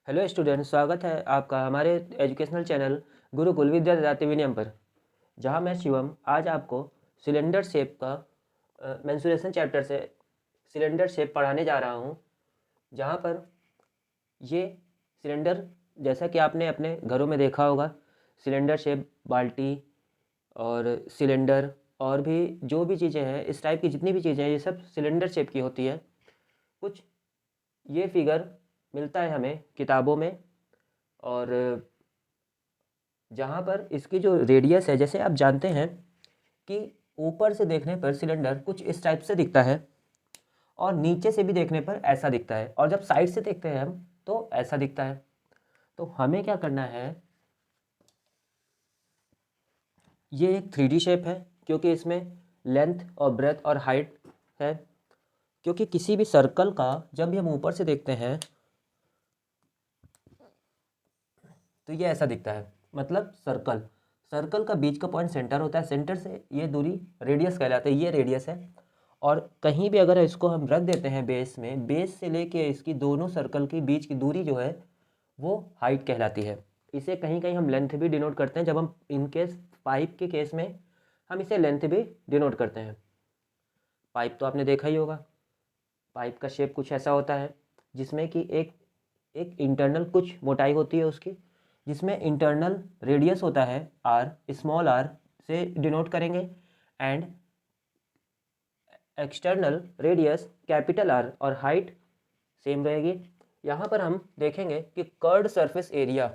Hello student, स्वागत है आपका हमारे एजुकेशनल चैनल गुरुकुल विद्यादाता विनयम पर। जहां मैं शिवम आज आपको सिलेंडर शेप का मेंसुरेशन चैप्टर से सिलेंडर शेप पढ़ाने जा रहा हूं। जहां पर ये सिलेंडर, जैसा कि आपने अपने घरों में देखा होगा, सिलेंडर शेप बाल्टी और सिलेंडर और भी जो भी चीज़ें हैं, इस टाइप की जितनी भी चीज़ें हैं, ये सब सिलेंडर शेप की होती है। कुछ ये फिगर मिलता है हमें किताबों में, और जहाँ पर इसकी जो रेडियस है, जैसे आप जानते हैं कि ऊपर से देखने पर सिलेंडर कुछ इस टाइप से दिखता है और नीचे से भी देखने पर ऐसा दिखता है, और जब साइड से देखते हैं हम तो ऐसा दिखता है। तो हमें क्या करना है, ये एक 3D शेप है क्योंकि इसमें लेंथ और ब्रेथ और हाइट है। क्योंकि किसी भी सर्कल का जब भी हम ऊपर से देखते हैं तो ये ऐसा दिखता है। मतलब सर्कल सर्कल का बीच का पॉइंट सेंटर होता है, सेंटर से ये दूरी रेडियस कहलाता है, ये रेडियस है। और कहीं भी अगर इसको हम रख देते हैं बेस में, बेस से लेके इसकी दोनों सर्कल के बीच की दूरी जो है वो हाइट कहलाती है। इसे कहीं कहीं हम लेंथ भी डिनोट करते हैं। जब हम इनकेस पाइप के केस में हम इसे लेंथ भी डिनोट करते हैं। पाइप तो आपने देखा ही होगा, पाइप का शेप कुछ ऐसा होता है जिसमें कि एक एक इंटरनल कुछ मोटाई होती है उसकी, जिसमें इंटरनल रेडियस होता है आर, स्मॉल आर से डिनोट करेंगे, and external radius capital R, और हाइट सेम रहेगी। यहाँ पर हम देखेंगे कि कर्ड सरफेस एरिया।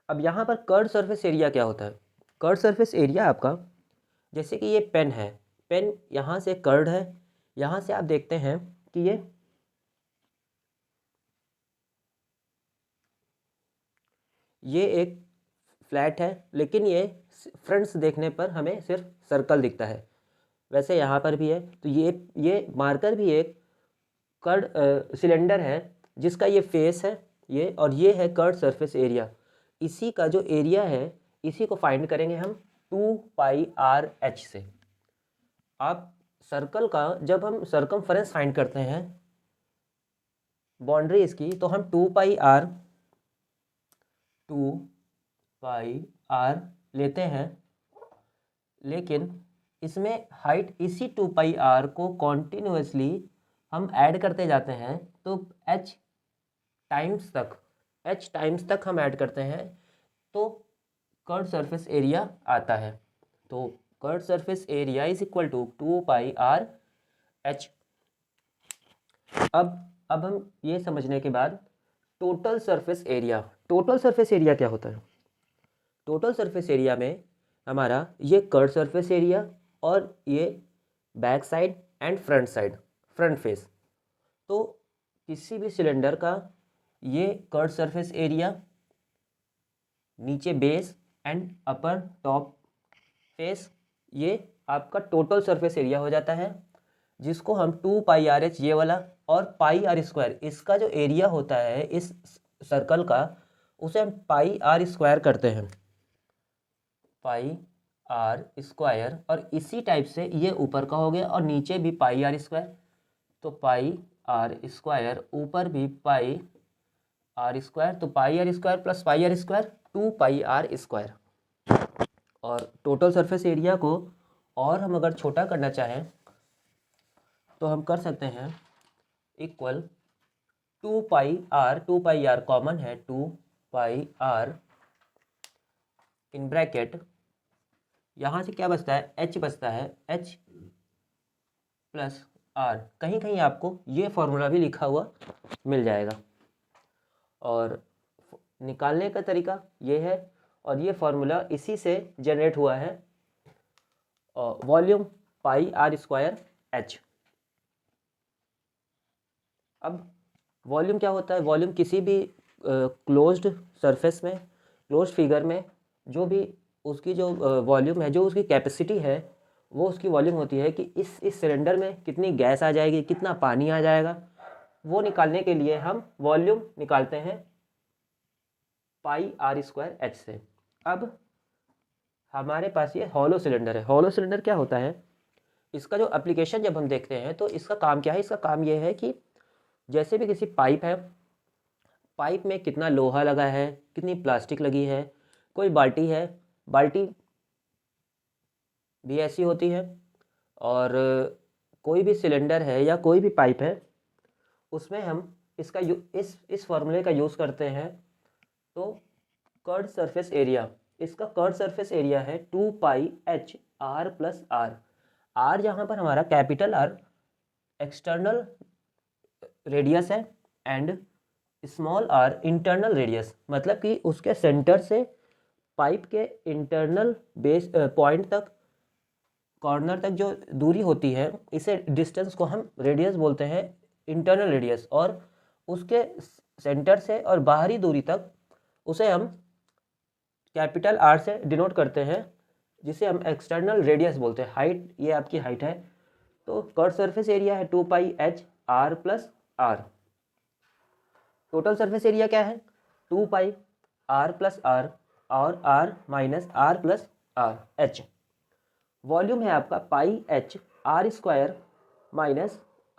अब यहाँ पर कर्ड सरफेस एरिया क्या होता है? कर्ड सरफेस एरिया आपका, जैसे कि ये पेन है, पेन यहाँ से कर्ड है, यहाँ से आप देखते हैं कि ये एक फ्लैट है, लेकिन ये फ्रंट से देखने पर हमें सिर्फ सर्कल दिखता है। वैसे यहाँ पर भी है, तो ये मार्कर भी एक कर्ड सिलेंडर है जिसका ये फेस है ये, और ये है कर्ड सरफेस एरिया। इसी का जो एरिया है इसी को फाइंड करेंगे हम 2πr/h से। आप सर्कल का जब हम सर्कमफरेंस फाइंड करते हैं बाउंड्री इसकी, तो हम 2πr लेते हैं, लेकिन इसमें हाइट इसी 2πr को कॉन्टिन्यूसली हम ऐड करते जाते हैं, तो h टाइम्स तक हम ऐड करते हैं तो कर्व सरफेस एरिया आता है। तो curve surface area is equal to 2πr/h। अब हम ये समझने के बाद टोटल सरफेस एरिया क्या होता है? टोटल सरफेस एरिया में हमारा ये कर्व सरफेस एरिया और ये back side and front face. तो किसी भी सिलेंडर का ये कर्व सरफेस एरिया, नीचे base and upper top face, ये आपका टोटल सरफेस एरिया हो जाता है, जिसको हम 2πr/h ये वाला और πr² इसका जो एरिया होता है इस सर्कल का, उसे हम πr² करते हैं, πr²। और इसी टाइप से ये ऊपर का हो गया और नीचे भी πr², तो πr², ऊपर भी πr², तो πr² प्लस πr², 2πr²। और टोटल सरफेस एरिया को और हम अगर छोटा करना चाहें तो हम कर सकते हैं इक्वल 2πr कॉमन है, 2πr इन ब्रैकेट, यहाँ से क्या बचता है, h बचता है, h प्लस r। कहीं कहीं आपको ये फॉर्मूला भी लिखा हुआ मिल जाएगा, और निकालने का तरीका ये है, और ये फॉर्मूला इसी से जनरेट हुआ है, वॉल्यूम πr²h। अब वॉल्यूम क्या होता है? वॉल्यूम किसी भी क्लोज्ड सरफेस में, क्लोज्ड फिगर में, जो भी उसकी जो वॉल्यूम है, जो उसकी कैपेसिटी है, वो उसकी वॉल्यूम होती है कि इस सिलेंडर में कितनी गैस आ जाएगी, कितना पानी आ जाएगा। वो निकालने के लिए हम वॉल्यूम निकालते हैं πr²h से। अब हमारे पास ये हॉलो सिलेंडर है। हॉलो सिलेंडर क्या होता है? इसका जो एप्लीकेशन जब हम देखते हैं तो इसका काम क्या है? इसका काम ये है कि जैसे भी किसी पाइप है, पाइप में कितना लोहा लगा है, कितनी प्लास्टिक लगी है। कोई बाल्टी है, बाल्टी भी ऐसी होती है, और कोई भी सिलेंडर है या कोई भी पाइप है, उसमें हम इसका इस फॉर्मूले का यूज़ करते हैं। तो कर्ड सरफेस एरिया, इसका कर्ड सरफेस एरिया है 2πh r+r। r यहाँ पर हमारा कैपिटल आर एक्सटर्नल रेडियस है, and small R internal radius, मतलब कि उसके सेंटर से पाइप के इंटरनल बेस पॉइंट तक, कॉर्नर तक जो दूरी होती है, इसे डिस्टेंस को हम रेडियस बोलते हैं, इंटरनल रेडियस। और उसके सेंटर से और बाहरी दूरी तक उसे हम कैपिटल आर से डिनोट करते हैं, जिसे हम एक्सटर्नल रेडियस बोलते हैं। हाइट, ये आपकी हाइट है। तो कर्व सरफेस एरिया है 2πh r+r। Total surface area क्या है 2πr+r, और r-r+r+h। वॉल्यूम है आपका πh r²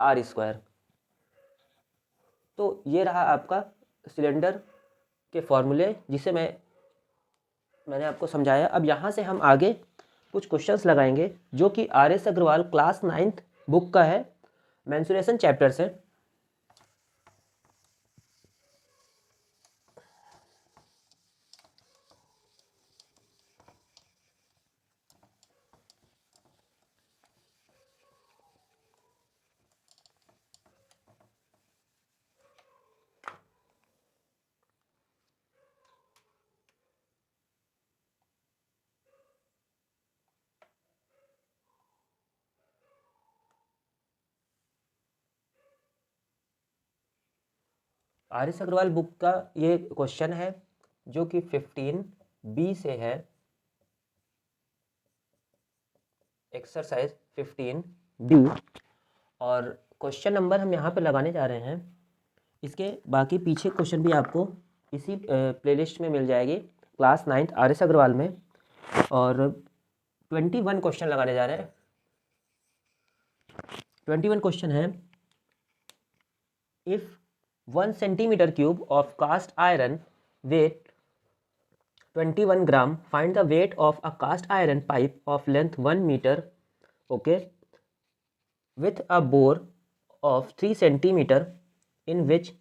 - r²। तो ये रहा आपका सिलेंडर के फॉर्मूले, जिसे मैंने आपको समझाया। अब यहाँ से हम आगे कुछ क्वेश्चंस लगाएंगे, जो कि RS Agarwal class 9th book का है, मेंसुरेशन चैप्टर से। RS अग्रवाल बुक का ये क्वेश्चन है, जो कि 15B से है, एक्सरसाइज 15B। और क्वेश्चन नंबर हम यहाँ पे लगाने जा रहे हैं। इसके बाकी पीछे क्वेश्चन भी आपको इसी प्लेलिस्ट में मिल जाएगी, क्लास 9th RS अग्रवाल में। और 21 क्वेश्चन लगाने जा रहे हैं। 21 क्वेश्चन है, if 1 centimeter cube of cast iron weight 21 gram, find the weight of a cast iron pipe of length 1 meter, okay, with a bore of 3 centimeter, in which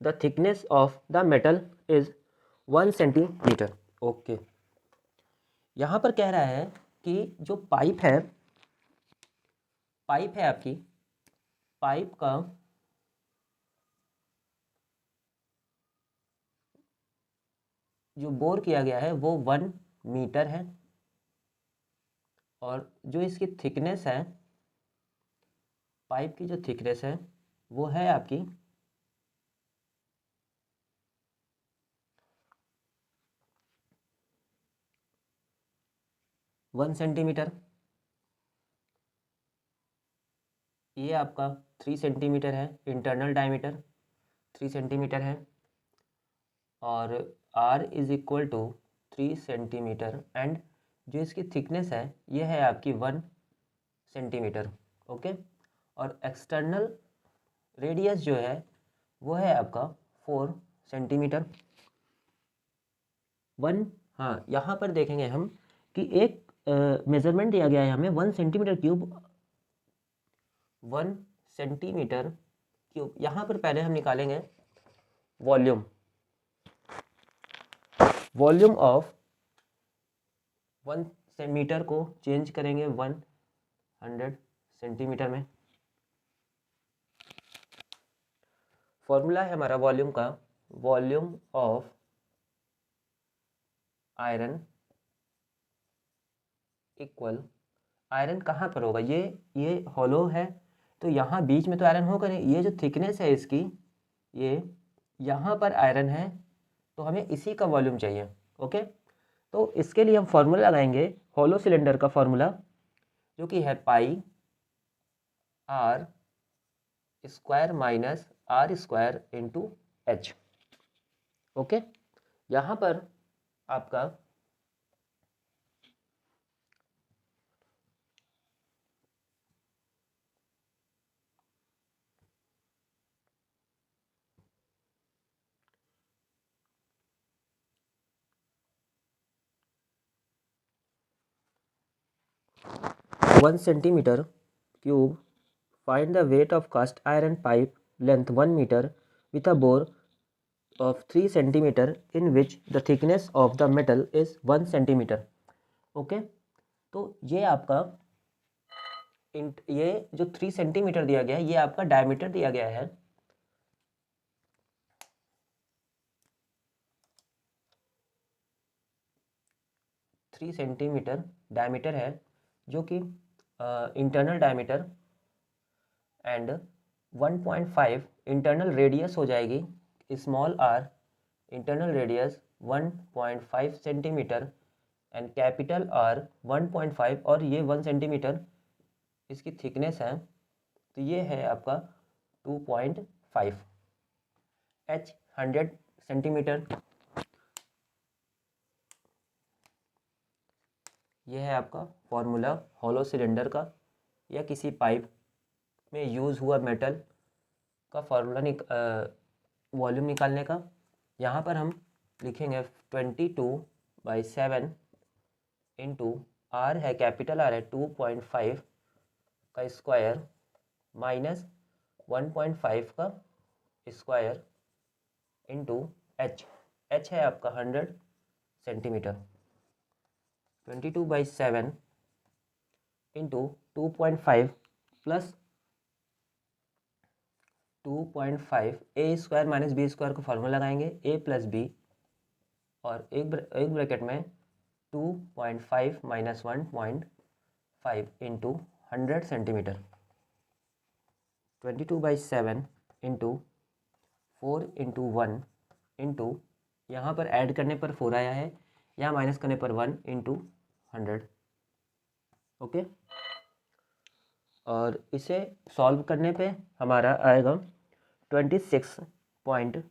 the thickness of the metal is 1 centimeter, okay। यहाँ पर कह रहा है कि जो pipe है आपकी, pipe का जो बोर किया गया है वो 1 मीटर है, और जो इसकी थिकनेस है, पाइप की जो थिकनेस है वो है आपकी 1 सेंटीमीटर। ये आपका 3 सेंटीमीटर है, इंटरनल डायमीटर 3 सेंटीमीटर है, और r is equal to 3 centimetre, and जो इसकी थिकनेस है ये है आपकी 1 सेंटीमीटर, ओके। और एक्सटर्नल रेडियस जो है वो है आपका 4 सेंटीमीटर। हाँ, यहाँ पर देखेंगे हम कि एक मेज़रमेंट दिया गया है हमें 1 सेंटीमीटर क्यूब, 1 सेंटीमीटर क्यूब। यहाँ पर पहले हम निकालेंगे वॉल्यूम ऑफ 1 मीटर को चेंज करेंगे 100 सेंटीमीटर में। फॉर्मूला है हमारा वॉल्यूम का, volume of iron equal, iron कहाँ पर होगा, ये हॉलो है, तो यहाँ बीच में तो आयरन होगा नहीं। ये जो थिकनेस है इसकी, ये यहाँ पर आयरन है, तो हमें इसी का वॉल्यूम चाहिए, ओके। तो इसके लिए हम फॉर्मूला लगाएंगे हॉलो सिलेंडर का फॉर्मूला, जो कि है पाई r² - r² into h, okay. यहाँ पर आपका 1 centimeter cube, find the weight of cast iron pipe length 1 meter with a bore of 3 centimeter in which the thickness of the metal is 1 centimeter. Okay, तो ये आपका ये जो 3 centimetre दिया गया है ये आपका डायमीटर दिया गया है। थ्री सेंटीमीटर डायमीटर है जो कि internal diameter and 1.5 internal radius हो जाएगी, small R internal radius 1.5 centimetre and capital R 1.5 और ये 1 सेंटीमीटर इसकी थिकनेस है, तो ये है आपका 2.5। एच 100 सेंटीमीटर, यह है आपका फॉर्मूला हॉलो सिलेंडर का या किसी पाइप में यूज़ हुआ मेटल का फॉर्मूला वॉल्यूम निकालने का। यहाँ पर हम लिखेंगे 22/7 इंटू आर है कैपिटल आर है 2.5 का स्क्वायर माइनस 1.5 का स्क्वायर इंटू एच। एच है आपका 100 सेंटीमीटर। 22/7 इंटू 2.5 प्लस 2.5 ए स्क्वायर माइनस बी स्क्वायर को फार्मूला लगाएंगे ए प्लस बी और एक ब्रैकेट में 2.5 minus 1.5 into 100 centimetre. 22/7 into 4 into 1 into यहाँ पर ऐड करने पर 4 आया है, यहाँ माइनस करने पर 1 इंटू 100। ओके, और इसे सॉल्व करने पे हमारा आएगा 26.12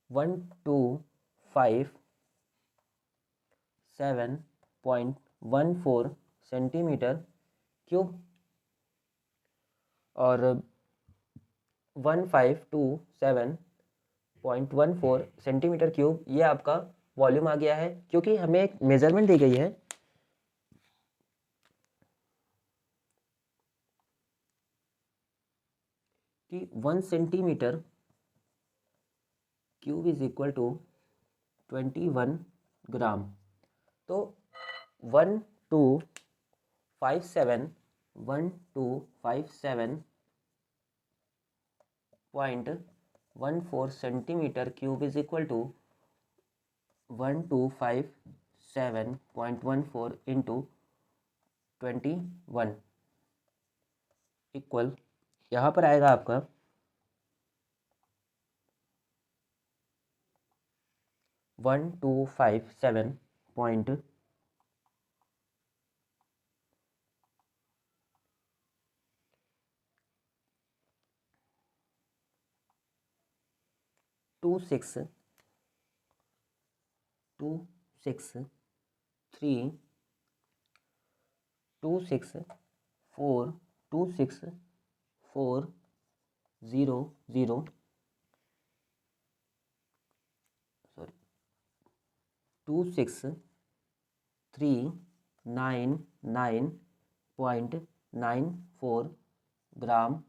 125.7.14 सेंटीमीटर क्यूब और 1527.14 सेंटीमीटर क्यूब ये आपका वॉल्यूम आ गया है, क्योंकि हमें एक मेजरमेंट दी गई है कि 1 centimetre cube is equal to 21 gram. तो 1257.14 centimetre cube is equal to 1257.14 into 21 equal यहाँ पर आएगा आपका 1257.26 3 264 26400 26,399.94 ग्राम।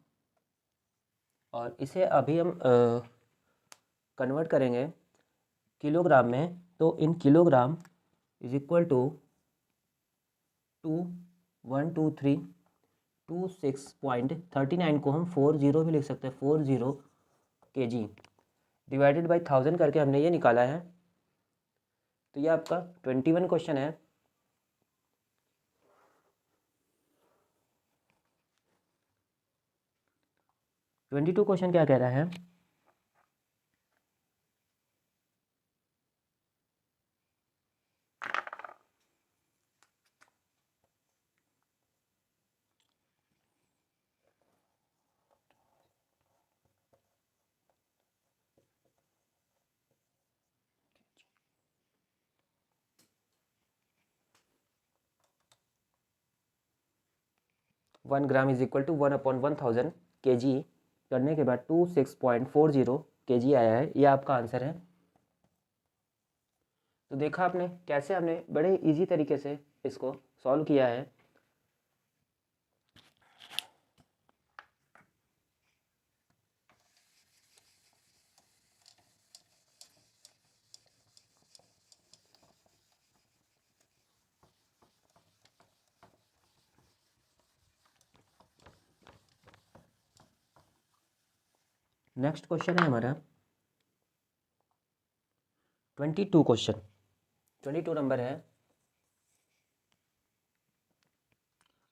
और इसे अभी हम कन्वर्ट करेंगे किलोग्राम में, तो in kilogram is equal to 212326.39 को हम 40 भी लिख सकते हैं, 40 kg डिवाइडेड बाई 1000 करके हमने ये निकाला है। तो ये आपका 21 क्वेश्चन है। ट्वेंटी टू क्वेश्चन क्या कह रहा है? One gram is equal to 1/1000 kg करने के बाद 26.40 kg आया है, ये आपका आंसर है। तो देखा आपने कैसे हमने बड़े इजी तरीके से इसको सॉल्व किया है। नेक्स्ट क्वेश्चन है हमारा 22 क्वेश्चन। 22 नंबर है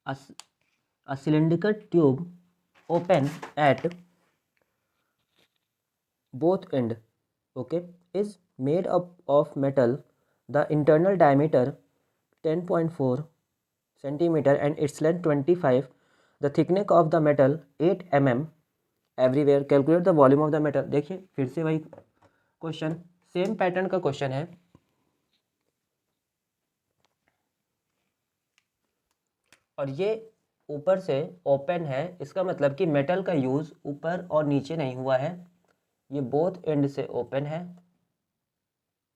a cylindrical tube open at both end, okay, is made up of metal. The internal diameter 10.4 centimeter and its length 25. The thickness of the metal 8 mm everywhere. Calculate the volume of the metal. देखिए फिर से वही question, same pattern का question है। और ये ऊपर से ओपन है, इसका मतलब कि मेटल का यूज़ ऊपर और नीचे नहीं हुआ है, ये बोथ एंड से ओपन है,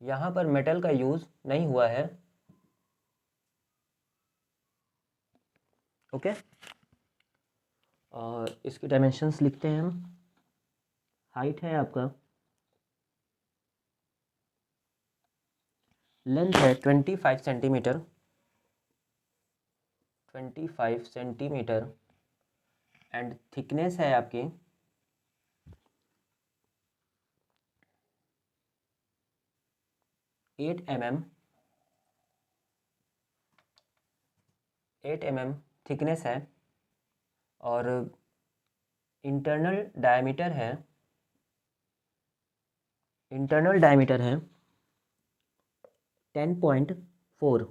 यहाँ पर मेटल का यूज़ नहीं हुआ है। ओके, और इसकी डायमेंशंस लिखते हैं हम। हाइट है आपका, लेंथ है 25 सेंटीमीटर, 25 सेंटीमीटर एंड थिकनेस है आपकी 8 mm, 8 mm थिकनेस है। और इंटरनल डायमीटर है 10.4,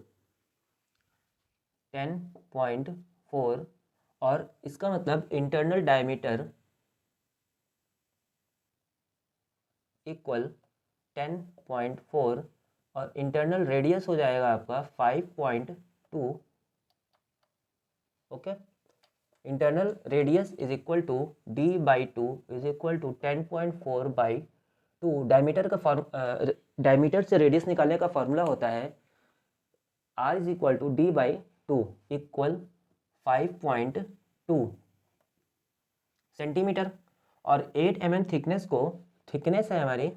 10.4। और इसका मतलब इंटरनल डायमीटर इक्वल 10.4 और इंटरनल रेडियस हो जाएगा आपका 5.2। Okay, internal radius is equal to d/2 is equal to 10.4/2। Diameter से रेडियस निकालने का फॉर्मूला होता है r is equal to d/2 equal 5.2 centimetre. और 8 mm थिकनेस को, थिकनेस है हमारी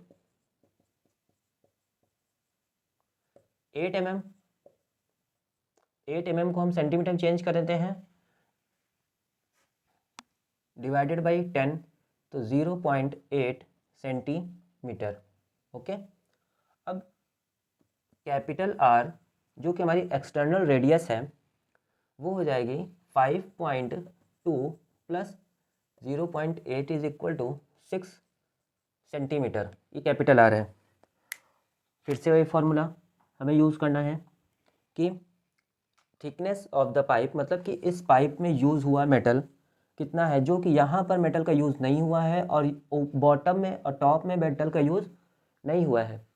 8 mm, 8 mm को हम सेंटीमीटर में चेंज कर देते हैं, डिवाइडेड बाई 10 तो 0.8 सेंटीमीटर। ओके, अब कैपिटल R जो कि हमारी एक्सटर्नल रेडियस है वो हो जाएगी 5.2 plus 0.8 is equal to 6 centimetre. ये कैपिटल R है। फिर से वही फॉर्मूला हमें यूज़ करना है कि थिकनेस ऑफ द पाइप, मतलब कि इस पाइप में यूज़ हुआ मेटल कितना है, जो कि यहाँ पर मेटल का यूज़ नहीं हुआ है और बॉटम में और टॉप में मेटल का यूज़ नहीं हुआ है।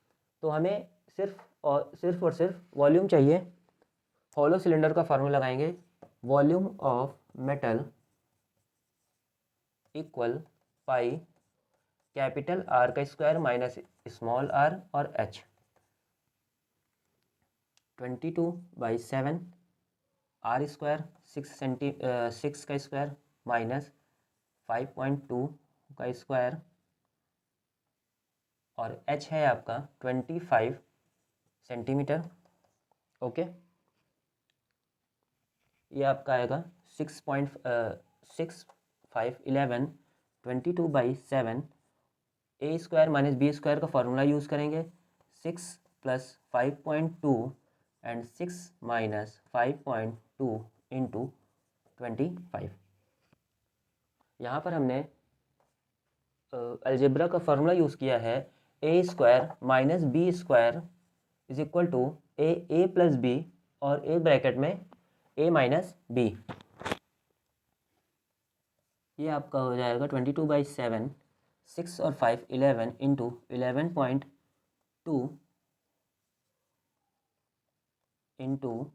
तो हमें सिर्फ और सिर्फ वॉल्यूम चाहिए। हॉलो सिलेंडर का फार्मूला लगाएंगे, volume of metal equal pi capital R का स्क्वायर माइनस स्मॉल r और h। 22/7 r स्क्वायर 6 का स्क्वायर माइनस 5.2 का स्क्वायर और h है आपका 25 सेंटीमीटर। ओके, ये आपका आएगा 6.6511 22/7 ए स्क्वायर माइनस बी स्क्वायर का फॉर्मूला यूज़ करेंगे। 6 प्लस 5.2 एंड 6 माइनस 5.2 इंटू 25। यहाँ पर हमने अलजेब्रा का फॉर्मूला यूज़ किया है, A square minus B square is equal to A plus B और ए ब्रैकेट में ए माइनस बी। ये आपका हो जाएगा 22/7, 6 और 5 11 इंटू 11.2 इंटू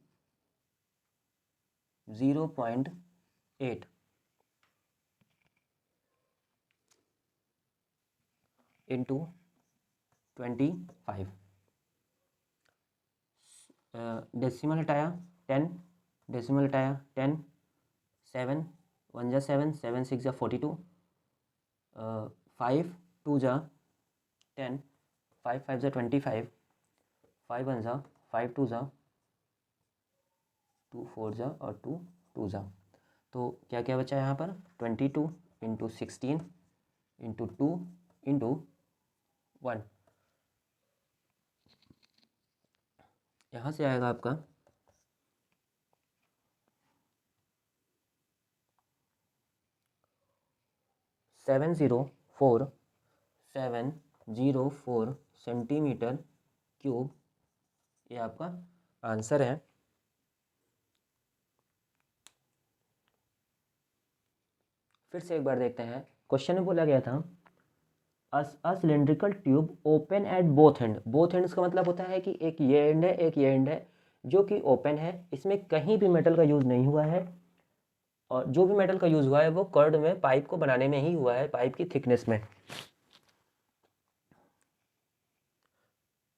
0.8। इंटू 25, डेसिमल हटाया 10, डेसिमल हटाया 10, 7 1 जा 7, 7 6 जा 42, 5 2 जा 10, 5 5 जा 25, 5 1 जा 5 2 जा 2 4 जा और 2 2 जा। तो क्या क्या बचा यहाँ पर 22 इंटू 16 इंटू 2 इंटू 1, यहाँ से आएगा आपका 704 सेंटीमीटर क्यूब, ये आपका आंसर है। फिर से एक बार देखते हैं, क्वेश्चन में बोला गया था a cylindrical tube open at both and, both ends का मतलब होता है कि एक ये एंड है एक ये एंड है जो कि ओपन है, इसमें कहीं भी मेटल का यूज़ नहीं हुआ है, और जो भी मेटल का यूज़ हुआ है वो कर्ड में पाइप को बनाने में ही हुआ है, पाइप की थिकनेस में।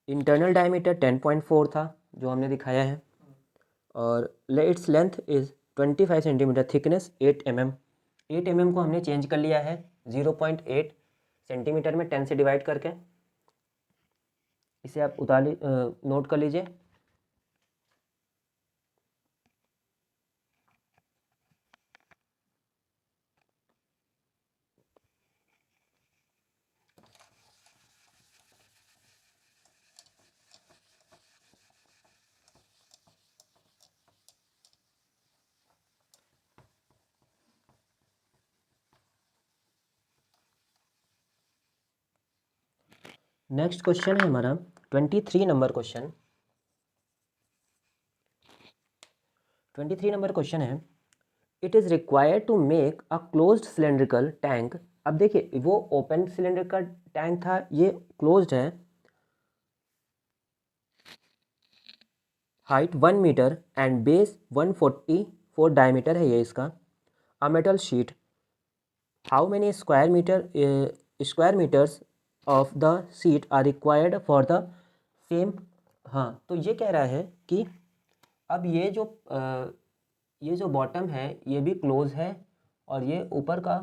इंटरनल डायमीटर 10.4 था जो हमने दिखाया है, और its length is 25 centimetre, thickness 8 mm, 8 mm को हमने चेंज कर लिया है 0.8 सेंटीमीटर में 10 से डिवाइड करके, इसे आप नोट कर लीजिए। नेक्स्ट क्वेश्चन है हमारा 23 नंबर क्वेश्चन। 23 नंबर क्वेश्चन है, it is required to make a closed cylindrical tank. अब देखिए वो ओपन सिलेंडर का टैंक था, ये क्लोज्ड है, height 1 metre and base 144 diameter है ये इसका, a metal sheet, how many square metres of the sheet are required for the same. हाँ, तो ये कह रहा है कि अब ये जो बॉटम है ये भी क्लोज है और ये ऊपर का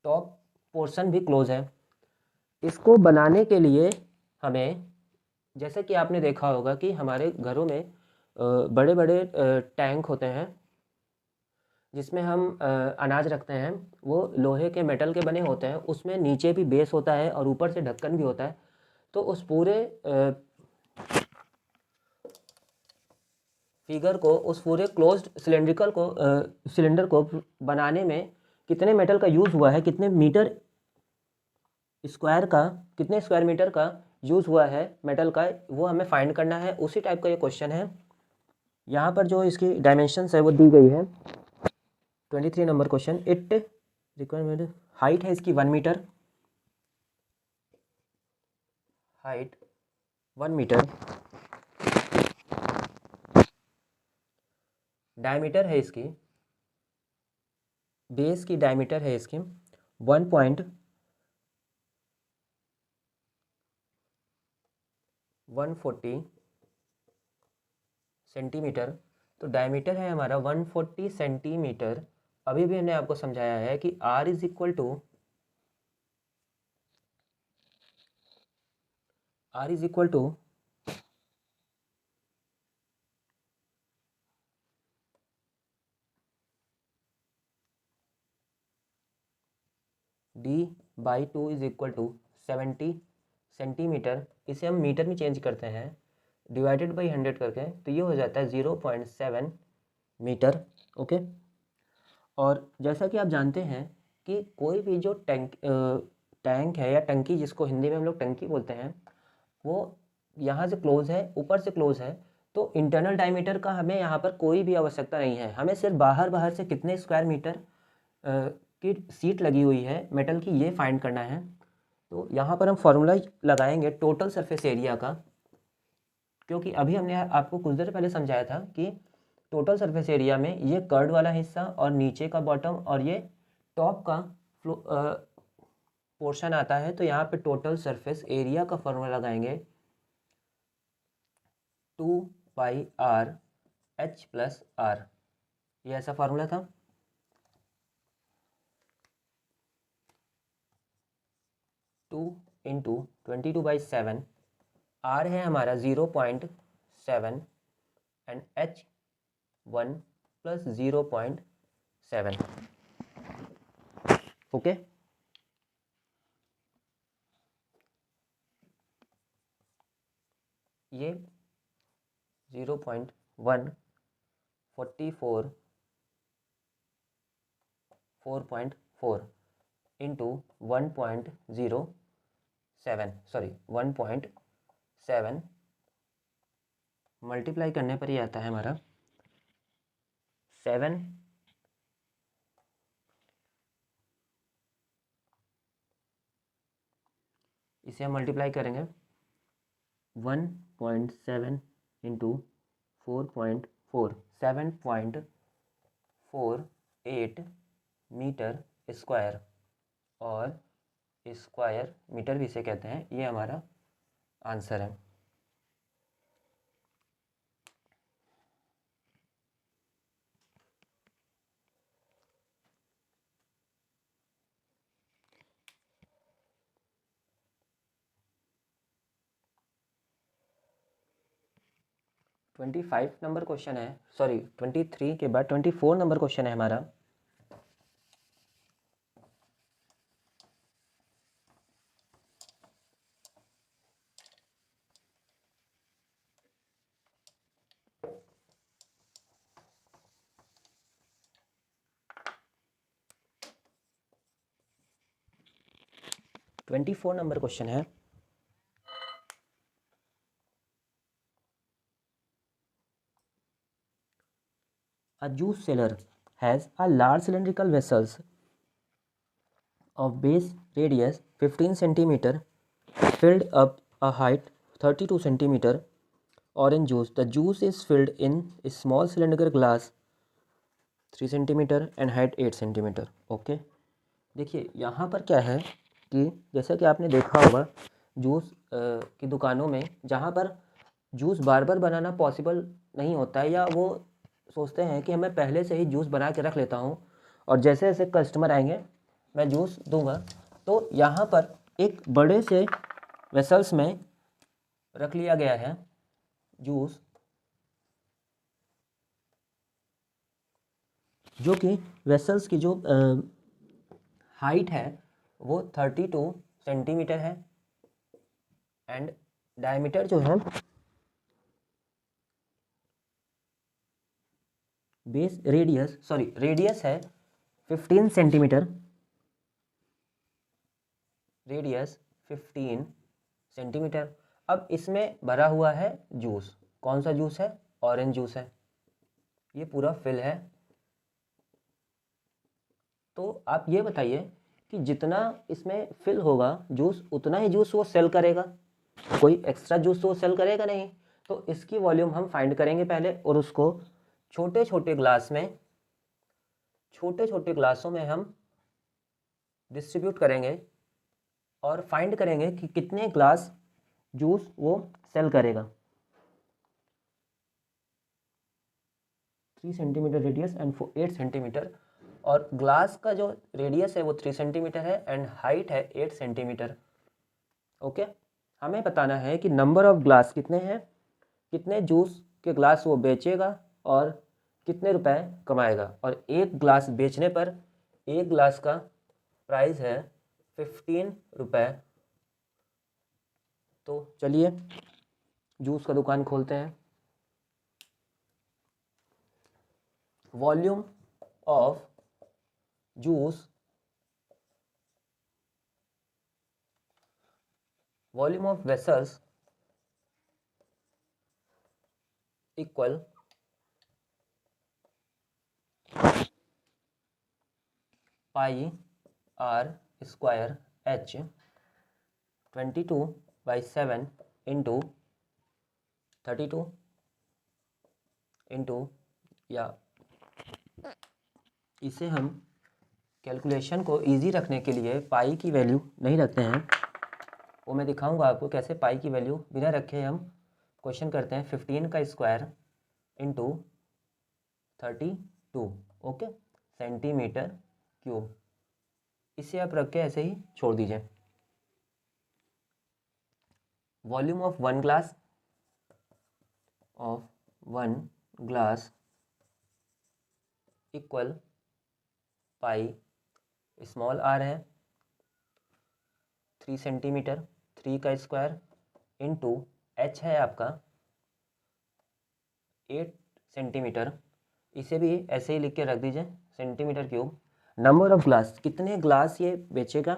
टॉप पोर्शन भी क्लोज है। इसको बनाने के लिए हमें, जैसे कि आपने देखा होगा कि हमारे घरों में बड़े बड़े टैंक होते हैं जिसमें हम अनाज रखते हैं, वो लोहे के मेटल के बने होते हैं, उसमें नीचे भी बेस होता है और ऊपर से ढक्कन भी होता है। तो उस पूरे फिगर को, उस पूरे क्लोज्ड सिलेंडर को बनाने में कितने मेटल का यूज़ हुआ है, कितने स्क्वायर मीटर का यूज़ हुआ है मेटल का, वो हमें फाइंड करना है। उसी टाइप का ये क्वेश्चन है। यहाँ पर जो इसकी डायमेंशंस है वो दी गई है। 23 number question, it requirement, height है इसकी 1 मीटर, हाइट 1 मीटर, डायमीटर है इसकी, बेस की डायमीटर है इसकी 1.140 सेंटीमीटर। तो डायमीटर है हमारा 140 सेंटीमीटर। अभी भी हमने आपको समझाया है कि R is equal to D/2 is equal to 70 centimetre. इसे हम मीटर में चेंज करते हैं डिवाइडेड बाई 100 करके, तो ये हो जाता है 0.7 मीटर। ओके, और जैसा कि आप जानते हैं कि कोई भी जो टैंक है या टंकी, जिसको हिंदी में हम लोग टंकी बोलते हैं, वो यहाँ से क्लोज है, ऊपर से क्लोज है, तो इंटरनल डायमीटर का हमें यहाँ पर कोई भी आवश्यकता नहीं है। हमें सिर्फ बाहर से कितने स्क्वायर मीटर की सीट लगी हुई है मेटल की, ये फाइंड करना है। तो यहाँ पर हम फॉर्मूला लगाएंगे टोटल सरफेस एरिया का, क्योंकि अभी हमने आपको कुछ देर पहले समझाया था कि टोटल सरफेस एरिया में ये कर्ड वाला हिस्सा और नीचे का बॉटम और ये टॉप का पोर्शन आता है तो यहाँ पे टोटल सरफेस एरिया का फॉर्मूला लगाएंगे 2πr/h+r। ये ऐसा फार्मूला था। टू इंटू 22/7, आर है हमारा 0.7 एंड एच 1 + 0.7। ओके, ये 0.1 44 4.4 इंटू 1.07 सॉरी 1.7 मल्टीप्लाई करने पर ही आता है हमारा 7 इसे हम मल्टीप्लाई करेंगे 1.7 इंटू 4.4 7.48 मीटर स्क्वायर, और स्क्वायर मीटर भी इसे कहते हैं। ये हमारा आंसर है। ट्वेंटी 25 नंबर क्वेश्चन है, सॉरी 23 के बाद 24 नंबर क्वेश्चन है हमारा। ट्वेंटी 24 नंबर क्वेश्चन है, a juice seller has a large cylindrical vessels of base radius 15 centimeter filled up a height 32 centimeter orange juice. The juice is filled in a small cylindrical glass 3 centimeter and height 8 centimeter. Okay, देखिए यहाँ पर क्या है कि जैसा कि आपने देखा होगा जूस की दुकानों में, जहाँ पर जूस बार बार बनाना पॉसिबल नहीं होता है, या वो सोचते हैं कि मैं पहले से ही जूस बना के रख लेता हूँ और जैसे जैसे कस्टमर आएंगे मैं जूस दूंगा, तो यहाँ पर एक बड़े से वेसल्स में रख लिया गया है जूस, जो कि वेसल्स की जो हाइट है वो 32 सेंटीमीटर है एंड डायमीटर जो है बेस रेडियस है 15 सेंटीमीटर, रेडियस 15 सेंटीमीटर। अब इसमें भरा हुआ है जूस, कौन सा जूस है? ऑरेंज जूस है। ये पूरा फिल है। तो आप ये बताइए कि जितना इसमें फिल होगा जूस, उतना ही जूस वो सेल करेगा, कोई एक्स्ट्रा जूस तो वो सेल करेगा नहीं। तो इसकी वॉल्यूम हम फाइंड करेंगे पहले, और उसको छोटे छोटे ग्लासों में हम डिस्ट्रीब्यूट करेंगे और फाइंड करेंगे कि कितने ग्लास जूस वो सेल करेगा। 3 सेंटीमीटर रेडियस एंड 8 सेंटीमीटर, और ग्लास का जो रेडियस है वो 3 सेंटीमीटर है एंड हाइट है 8 सेंटीमीटर। ओके, हमें बताना है कि नंबर ऑफ ग्लास कितने हैं, कितने जूस के ग्लास वो बेचेगा और कितने रुपए कमाएगा। और एक ग्लास बेचने पर एक ग्लास का प्राइस है 15 रुपए। तो चलिए जूस का दुकान खोलते हैं। Volume of juice, volume of vessels equal pi R square H 22/7 into 32 into, या इसे हम कैलकुलेशन को इजी रखने के लिए पाई की वैल्यू नहीं रखते हैं, वो मैं दिखाऊंगा आपको कैसे पाई की वैल्यू बिना रखे हम क्वेश्चन करते हैं। 15 का square into 32, okay, centimetre cube. इसे आप रख के ऐसे ही छोड़ दीजिए। Volume of one glass equal pi, small R है 3 सेंटीमीटर, 3 का स्क्वायर इंटू एच है आपका 8 सेंटीमीटर, इसे भी ऐसे ही लिख के रख दीजिए centimetre cube. Number of glass, कितने ग्लास ये बेचेगा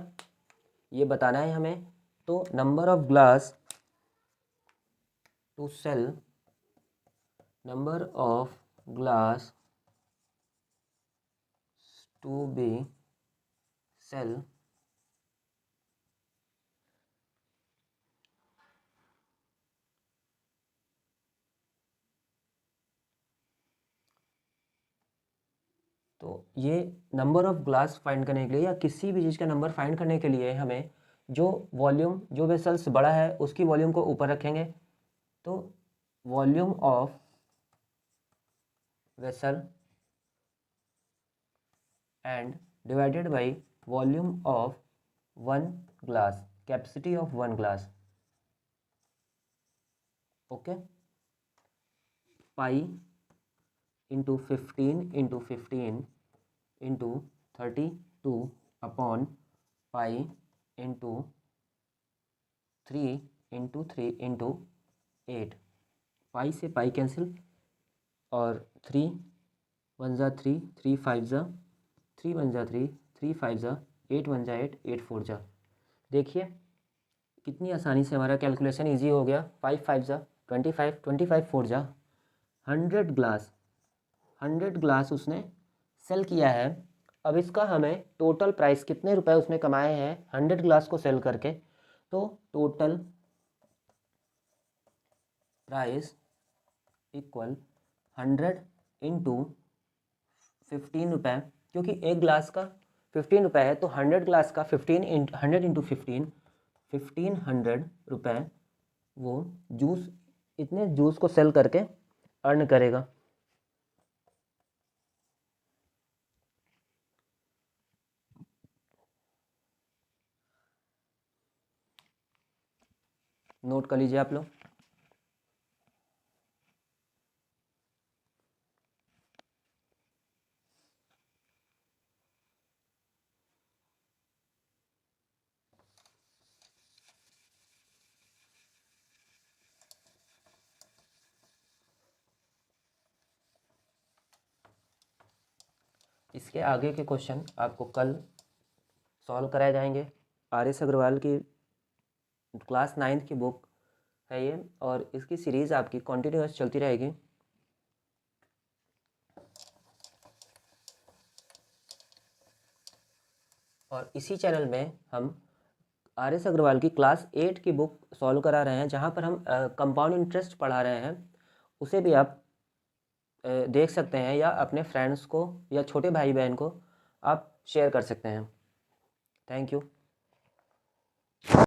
ये बताना है हमें। तो number of glass to sell, number of glass to be sell तो ये नंबर ऑफ ग्लास फाइंड करने के लिए या किसी भी चीज़ का नंबर फाइंड करने के लिए हमें जो वॉल्यूम, जो वेसल्स बड़ा है उसकी वॉल्यूम को ऊपर रखेंगे। तो volume of vessel and divided by volume of one glass, capacity of one glass, okay. Pi into 15 into 32 upon pi into 3 into 3 into 8। पाई से पाई कैंसिल और 3 1 जा 3, 3 5 जा 3 1 जा 3, 3 5 जा 8 1 जा 8, 8 4 जा। देखिए कितनी आसानी से हमारा कैलकुलेशन इजी हो गया। 5 5 जा 25, 25 4 जा 100 ग्लास, 100 ग्लास उसने सेल किया है। अब इसका हमें टोटल प्राइस कितने रुपए उसने कमाए हैं 100 ग्लास को सेल करके। तो टोटल प्राइस इक्वल 100 इंटू 15 रुपये, क्योंकि एक ग्लास का 15 रुपये है तो 100 ग्लास का 100 इंटू 1500 रुपये वो जूस, इतने जूस को सेल करके अर्न करेगा। नोट कर लीजिए आप लोग। इसके आगे के क्वेश्चन आपको कल सॉल्व कराए जाएंगे। आर.एस. अग्रवाल की क्लास 9th की बुक है ये, और इसकी सीरीज़ आपकी कंटिन्यूअस चलती रहेगी। और इसी चैनल में हम आर.एस. अग्रवाल की क्लास 8 की बुक सॉल्व करा रहे हैं, जहाँ पर हम कंपाउंड इंटरेस्ट पढ़ा रहे हैं। उसे भी आप देख सकते हैं या अपने फ्रेंड्स को या छोटे भाई बहन को आप शेयर कर सकते हैं। Thank you.